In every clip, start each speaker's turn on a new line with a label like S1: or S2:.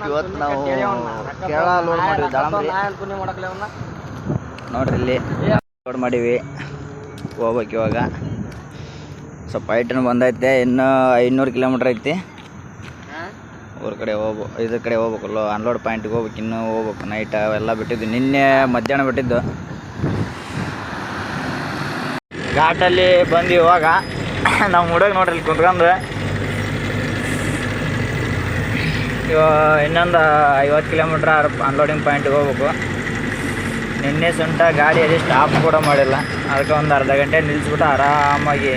S1: ಇವತ್ತು ನಾವು ಕೇರಳ ಲೋಡ್ ಮಾಡಿವಿ ದಾಳಂಬ್ರಿ ನೋಡ್ರಿ ಇಲ್ಲಿ ಲೋಡ್ ಮಾಡೀವಿ ಹೋಗ್ಬೇಕು ಇವಾಗ ಸ್ವಲ್ಪ ಐಟನ್ ಬಂದೈತೆ ಇನ್ನೂ 500 ಕಿಲೋಮೀಟ್ರ್ ಐತಿ ಊರ ಕಡೆ ಇದ್ರ ಕಡೆ ಹೋಗ್ಬೇಕಲ್ಲ ಅನ್ಲೋಡ್ ಪಾಯಿಂಟ್ಗೆ ಹೋಗ್ಬೇಕು ಇನ್ನೂ ಹೋಗ್ಬೇಕು ನೈಟ್ ಅವೆಲ್ಲ ಬಿಟ್ಟಿದ್ದು ನಿನ್ನೆ ಮಧ್ಯಾಹ್ನ ಬಿಟ್ಟಿದ್ದು ಘಾಟಲ್ಲಿ ಬಂದು ಇವಾಗ ನಮ್ಮ ಹುಡುಗ ನೋಡ್ರಿ ಇಲ್ಲಿ ಕುಂತ್ಕೊಂಡು ಇನ್ನೊಂದು 50 ಕಿಲೋಮೀಟ್ರ್ ಅನ್ಲೋಡಿಂಗ್ ಪಾಯಿಂಟಿಗೆ ಹೋಗ್ಬೇಕು ನಿನ್ನೆ ಸುಂಟ ಗಾಡಿಯಲ್ಲಿ ಸ್ಟಾಪ್ ಕೂಡ ಮಾಡಿಲ್ಲ ಅದಕ್ಕೆ ಒಂದು ಅರ್ಧ ಗಂಟೆ ನಿಲ್ಲಿಸ್ಬಿಟ್ಟು ಆರಾಮಾಗಿ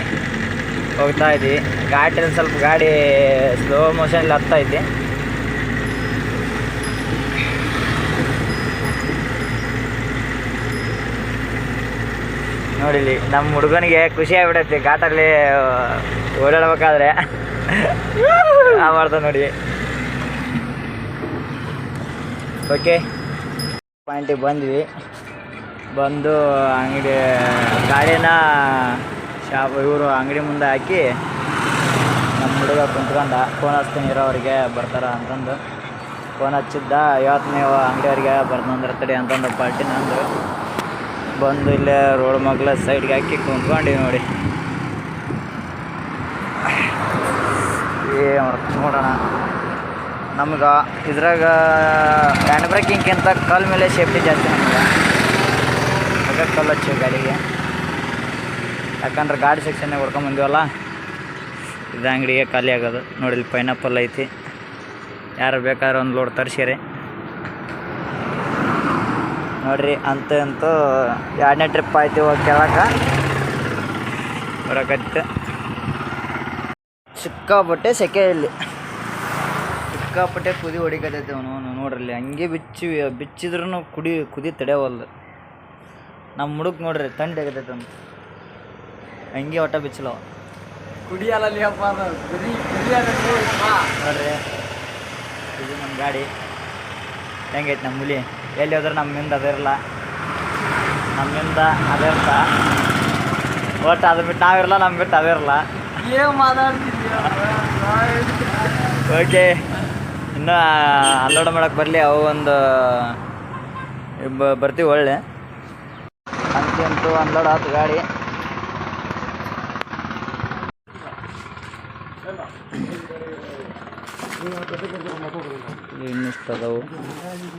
S1: ಹೋಗ್ತಾ ಇದ್ವಿ ಘಾಟಲ್ಲಿ ಸ್ವಲ್ಪ ಗಾಡಿ ಸ್ಲೋ ಮೋಷನಲ್ಲಿ ಹತ್ತೈತಿ ನೋಡಿಲಿ ನಮ್ಮ ಹುಡುಗನಿಗೆ ಖುಷಿ ಆಗಿಬಿಡೈತಿ ಘಾಟಲ್ಲಿ ಓಡಾಡ್ಬೇಕಾದ್ರೆ ಮಾಡ್ತಾವೆ ನೋಡಿ ಓಕೆ ಪಾಯಿಂಟಿಗೆ ಬಂದ್ವಿ ಬಂದು ಅಂಗಡಿ ಗಾಡಿನ ಇವರು ಅಂಗಡಿ ಮುಂದೆ ಹಾಕಿ ನಮ್ಮ ಹುಡುಗ ಕುಂತ್ಕೊಂಡ ಫೋನ್ ಹಚ್ತೀನಿ ಇರೋರಿಗೆ ಬರ್ತಾರ ಅಂತಂದು ಫೋನ್ ಹಚ್ಚಿದ್ದ ಇವತ್ತು ನೀವು ಅಂಗಡಿಯವ್ರಿಗೆ ಬರ್ದಂದ್ರೆ ತಡಿ ಅಂತಂದು ಪಾರ್ಟಿ ನಂದು ಬಂದು ಇಲ್ಲೇ ರೋಡ್ ಮಗ್ಲ ಸೈಡ್ಗೆ ಹಾಕಿ ಕುಂತ್ಕೊಂಡಿವಿ ನೋಡಿ ನೋಡೋಣ ನಮ್ಗೆ ಇದ್ರಾಗ ಹ್ಯಾಂಡ್ ಬ್ರೇಕಿಂಗ್ಗಿಂತ ಕಲ್ ಮೇಲೆ ಸೇಫ್ಟಿ ಜಾಸ್ತಿ ನಮ್ಗೆ ಅದಕ್ಕೆ ಕಲ್ಲು ಹಚ್ಚಿವಿ ಗಾಡಿಗೆ ಯಾಕಂದ್ರೆ ಗಾಡಿ ಸೆಕ್ಷನ್ನಾಗ ಹೊಡ್ಕೊಂಬಂದಿವಲ್ಲ ಇದು ಅಂಗಡಿಗೆ ಖಾಲಿ ಆಗೋದು ನೋಡಿ ಇಲ್ಲಿ ಪೈನಾಪಲ್ ಐತಿ ಯಾರು ಬೇಕಾದ್ರೆ ಒಂದು ಲೋಡ್ ತರಿಸಿರಿ ನೋಡಿರಿ ಅಂತೂ 2ನೇ ಟ್ರಿಪ್ ಆಯ್ತು ಇವಾಗ ಕೇಳಕ್ಕೆ ಬರಕತ್ತೆ ಸಿಕ್ಕಾಪಟ್ಟೆ ಸೆಕೆ ಇಲ್ಲಿ ಸಿಕ್ಕಾಪಟ್ಟೆ ಕುದಿ ಹೊಡಿಕತ್ತೈತೆ ಅವನು ನೋಡ್ರಿ ಹಂಗೆ ಬಿಚ್ಚಿದ್ರೂ ಕುದಿ ತಡೆಯವಲ್ದು ನಮ್ಮ ಹುಡುಕ್ ನೋಡ್ರಿ ತಂಡಿ ಆಗತೈತೆ ಅಂತ ಹಂಗೆ ಒಟ್ಟ ಬಿಚ್ಚಲವ
S2: ಕುಡಿಯಲ್ಲ
S1: ನೋಡ್ರಿ ಇದು ನಮ್ಮ ಗಾಡಿ ಹೆಂಗೈತೆ ನಮ್ಮ ಹುಲಿ ಎಲ್ಲಿ ಹೋದ್ರೆ ನಮ್ಮಿಂದ ಅದಿರಲ್ಲ ನಮ್ಮಿಂದ ಅದಿರ್ತ ಒಟ್ಟು ಅದು ಬಿಟ್ಟು ನಾವಿರಲ್ಲ ನಮ್ಮ ಬಿಟ್ಟು ಅದಿರಲ್ಲ
S2: ಏನು ಮಾತಾಡ್ತಿದ್ದೀಯ
S1: ಓಕೆ ಇನ್ನೂ ಅನ್ಲೋಡ್ ಮಾಡೋಕೆ ಬರಲಿ ಅವು ಒಂದು ಬರ್ತೀವಿ ಒಳ್ಳೆ ಅಂತೂ ಅನ್ಲೋಡ್ ಆಯ್ತು ಗಾಡಿ ಇನ್ನಿಷ್ಟು ಅದಾವು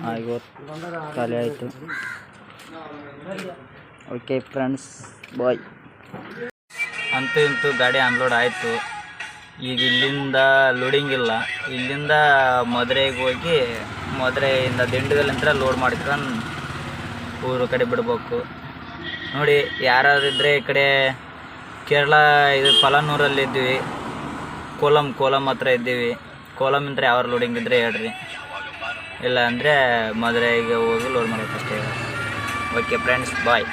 S1: 50 ಖಾಲಿ ಆಯಿತು ಓಕೆ ಫ್ರೆಂಡ್ಸ್ ಬಾಯ್ ಅಂತೂ ಗಾಡಿ ಅನ್ಲೋಡ್ ಆಯಿತು ಈಗ ಇಲ್ಲಿಂದ ಲೋಡಿಂಗ್ ಇಲ್ಲ ಇಲ್ಲಿಂದ ಮದುರೆಗೆ ಹೋಗಿ ಮದುರೆಯಿಂದ ದಿಂಡಗಲ್ಲಿಂದ ಲೋಡ್ ಮಾಡ್ಕೊಂಡು ಊರ ಕಡೆ ಬಿಡ್ಬೇಕು ನೋಡಿ ಯಾರಾದಿದ್ರೆ ಈ ಕಡೆ ಕೇರಳ ಇದು ಪಲಾನೂರಲ್ಲಿ ಇದ್ದೀವಿ ಕೋಲಂ ಹತ್ರ ಇದ್ದೀವಿ ಕೋಲಮಿಂದ ಯಾವ ಲೋಡಿಂಗ್ ಇದ್ದರೆ ಹೇಳ್ರಿ ಇಲ್ಲ ಅಂದರೆ ಮದುರೆಗೆ ಹೋಗಿ ಲೋಡ್ ಮಾಡೋಕ್ಕಷ್ಟೇ ಓಕೆ ಫ್ರೆಂಡ್ಸ್ ಬಾಯ್